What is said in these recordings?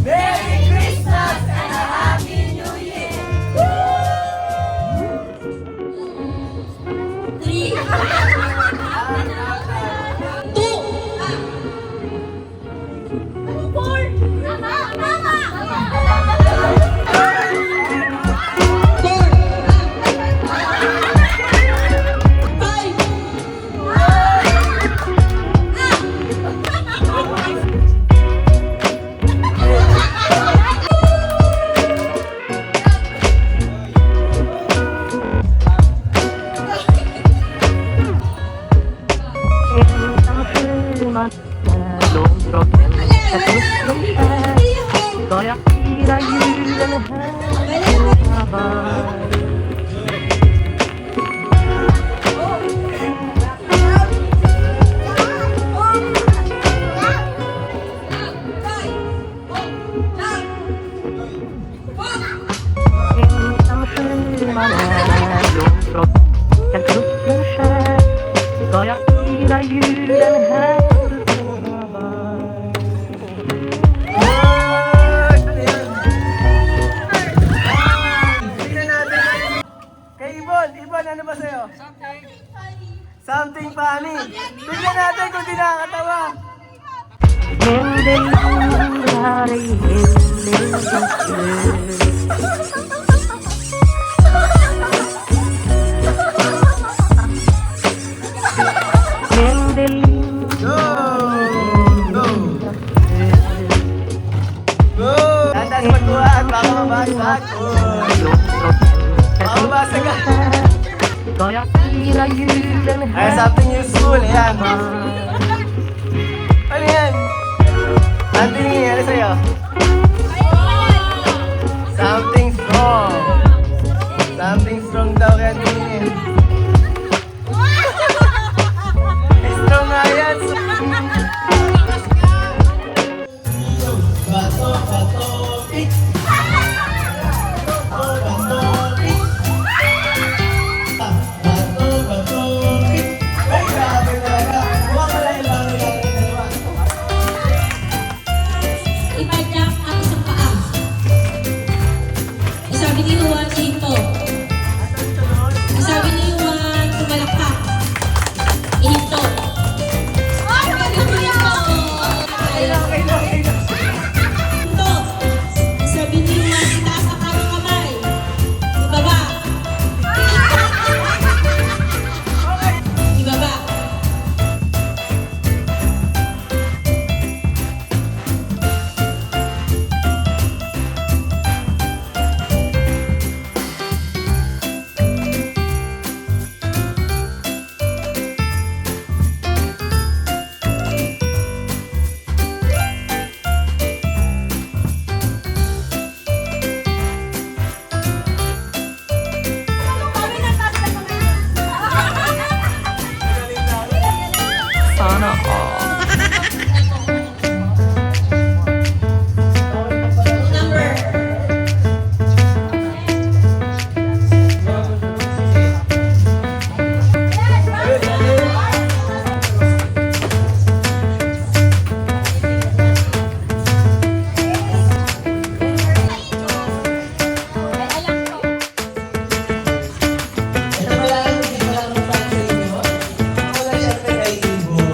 Merry Christmas and a Happy New Year! Three. Two. Four. Ska jag fira julen här hemma? Ensam sjöman är blomstrott, kan kusten skär. Ska jag fira julen här hemma? Ibon, ano ba sa'yo? Something funny. Tignan natin kung di nakakatawa. Go! Go! Go! Landas magbuhat, baka mabasag. Baka mabasag ka. Ay, something useful. Ayan. Ano yan? Anthony, ano sa'yo? Something strong. Something strong daw kay Anthony. Strong nga yan. Bato, bato, pik. Ipadyak ang isang paa. Sabi ni Juan, hinto. Sabi ni Juan, tumalakpak. Ihinto. Hinto. Sabi ni Juan, itaas ang kanang kamay. Ibaba. Ibaba. Sana all. Number. Ito pala, hindi pala ang pag sa inyo. Ako lang syempre kay Ibon.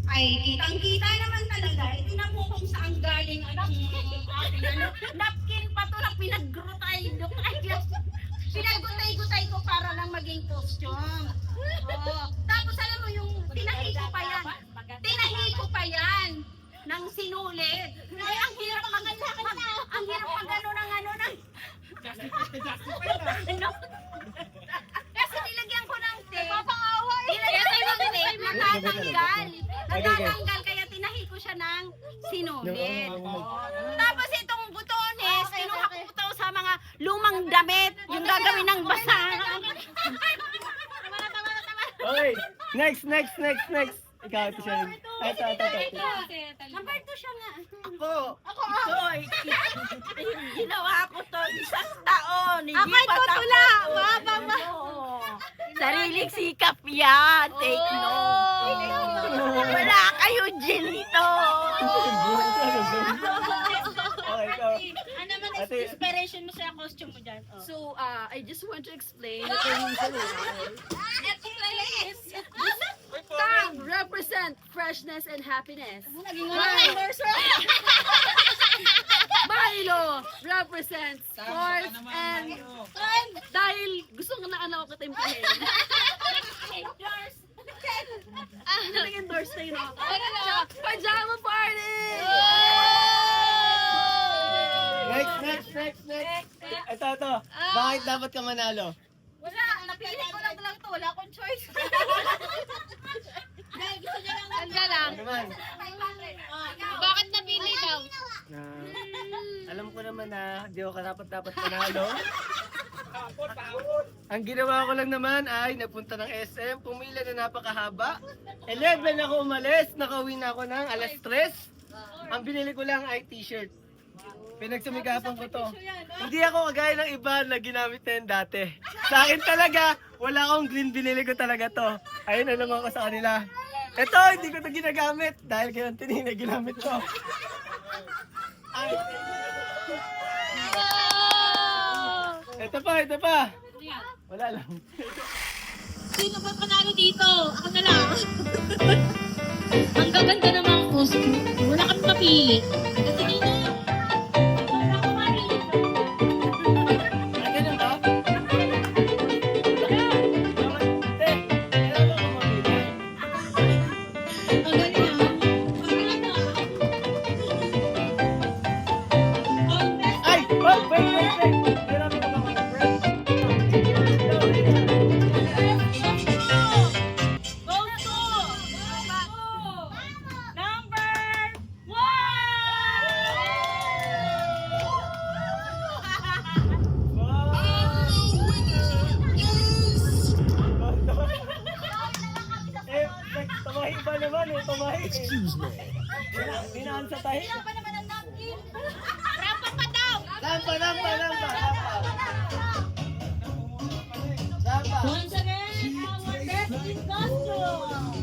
Ay, kitang-kita naman talaga. Ito na po kung saan galing ang aking napkin pa to na pinagutay-gutay ko para lang maging costume. Oo. Tapos alam mo yung tinahi ko pa yan. Tinahi ko pa yan ng sinulit. Ay, ang hirap ang hirap mag-ano ng ano ng kasi nilagyan ko ng tape. Nilagyan ko ng tape, natatanggal. Kaya tinahi ko siya ng sinulit. Tapos itong butones, kinuha ko ito sa mga lumang damit, yung gagawin ng basa. Okay, next. Ikaw, ito siya. Ito. Number 2 siya nga. Ginawa ko to isang taon. Ako ay tutula. Mababa. Sariling sikap yan. Take note. Wala kayo dito. Okay, ikaw. Ano naman Ate. inspiration mo sa costume mo dyan? Oh. So, I just want to explain. Tang represent freshness and happiness. Milo represents sports and dahil gusto ko na ano ko timplahin. Nag-endorse na yun ako. Pajama party! Next. Ito. Bakit dapat ka manalo? Wala, napili ko lang to. Wala akong choice. Gusto niya lang. Ano naman? Bakit napili daw? Alam ko naman na di ako dapat manalo. Ang ginawa ko lang naman ay napunta ng SM, pumila na napakahaba. 11 ako umalis, nakauwi na ako ng alas 3. Ang binili ko lang ay t-shirt. Pinagsumikapan ko to. Hindi ako kagaya ng iba na ginamit na yun dati. Sa akin talaga, wala akong green, binili ko talaga to. Ayun, alam ako sa kanila. Ito, hindi ko to ginagamit. Dahil kay Anthony na ginamit ko. Ay. Ito pa. Wala lang. Sino ba panalo dito? Ako na lang. Ang gaganda naman ang costume. Wala kami mapili. Kasi dito, wala akong mapili. Ay, ganun ba? Hindi. Kailangan ko mamili. Ang galing ah. Ay! Wait! Hiramin ko ba friend? Tumahi ba naman eh? Tumahi. Excuse me. Dinaan sa tahi. Pa naman ang napkin. Rampa pa daw. Lampa. Once again, our best in costume.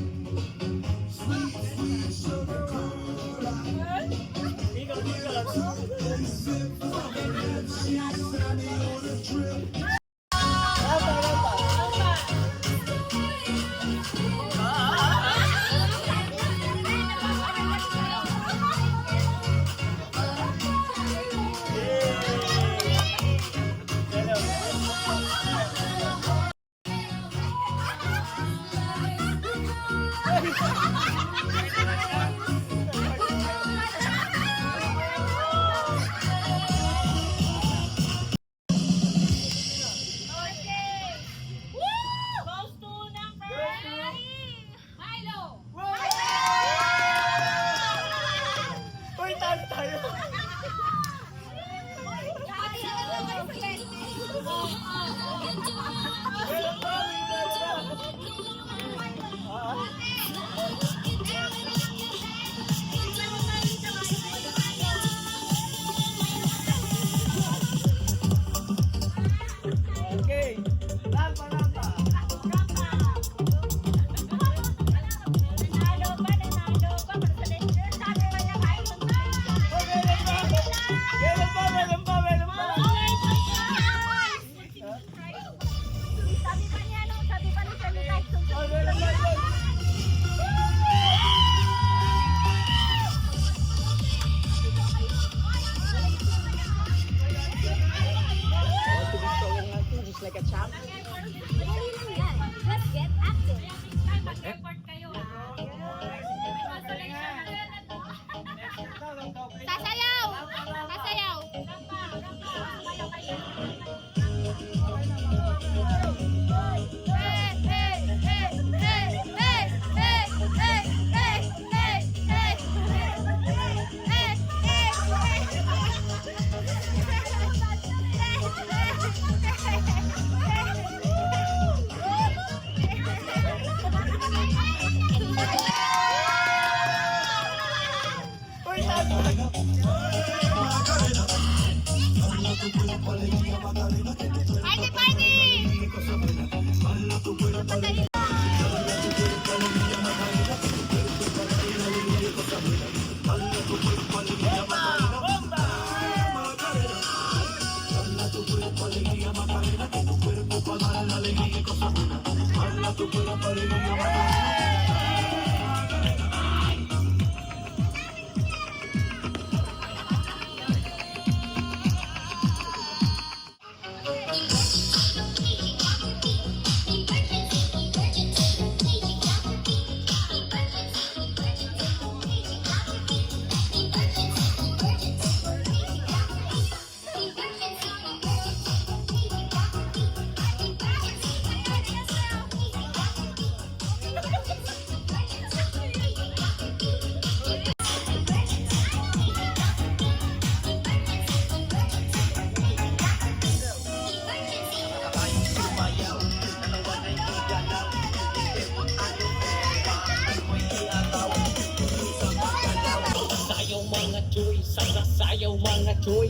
Sayaw mga Joy, sasayaw mga Joy.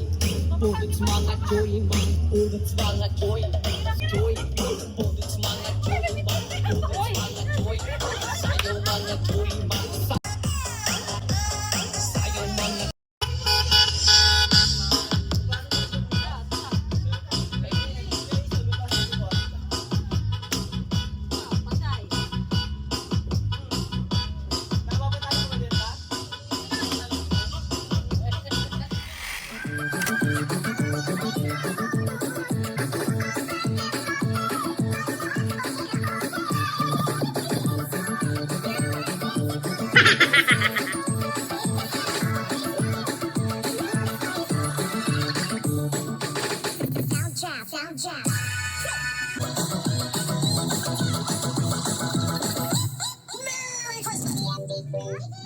Budots mga Joy, budots mga Joy. Joy, budots mga Joy, budots mga Joy. Sayaw mga Joy, sayaw mga Sound jam. Merry Christmas.